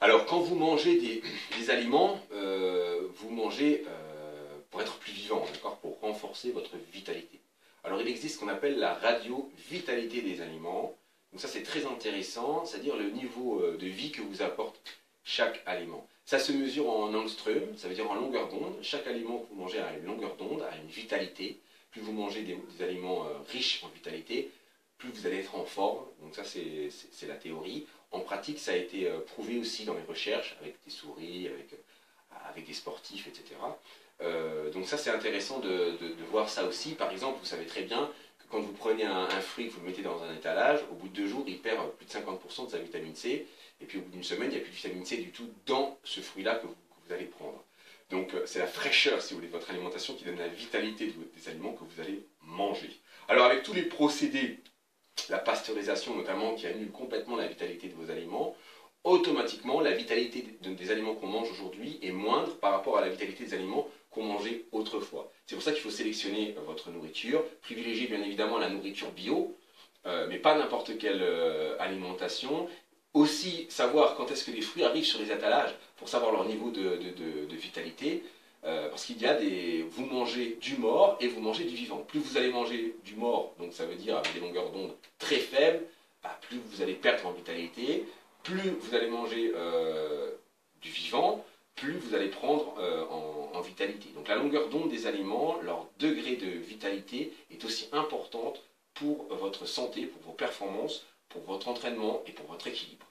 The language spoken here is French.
Alors, quand vous mangez des aliments, vous mangez pour être plus vivant, d'accord, pour renforcer votre vitalité. Alors, il existe ce qu'on appelle la radio-vitalité des aliments. Donc ça, c'est très intéressant, c'est-à-dire le niveau de vie que vous apporte chaque aliment. Ça se mesure en angstrom, ça veut dire en longueur d'onde. Chaque aliment que vous mangez a une longueur d'onde, a une vitalité. Plus vous mangez des aliments riches en vitalité, plus vous allez être en forme. Donc ça, c'est la théorie. En pratique, ça a été prouvé aussi dans les recherches, avec des souris, avec des sportifs, etc. Donc ça, c'est intéressant de voir ça aussi. Par exemple, vous savez très bien que quand vous prenez un fruit, que vous le mettez dans un étalage, au bout de 2 jours, il perd plus de 50% de sa vitamine C. Et puis au bout d'une semaine, il n'y a plus de vitamine C du tout dans ce fruit-là que vous allez prendre. Donc c'est la fraîcheur, si vous voulez, de votre alimentation qui donne la vitalité des aliments que vous allez manger. Alors avec tous les procédés, la pasteurisation notamment, qui annule complètement la vitalité de vos aliments, automatiquement la vitalité des aliments qu'on mange aujourd'hui est moindre par rapport à la vitalité des aliments qu'on mangeait autrefois. C'est pour ça qu'il faut sélectionner votre nourriture, privilégier bien évidemment la nourriture bio, mais pas n'importe quelle alimentation. Aussi savoir quand est-ce que les fruits arrivent sur les étalages pour savoir leur niveau de vitalité. Parce qu'il y a vous mangez du mort et vous mangez du vivant. Plus vous allez manger du mort, donc ça veut dire avec des longueurs d'onde très faibles, plus vous allez perdre en vitalité. Plus vous allez manger du vivant, plus vous allez prendre en vitalité. Donc la longueur d'onde des aliments, leur degré de vitalité est aussi importante pour votre santé, pour vos performances, pour votre entraînement et pour votre équilibre.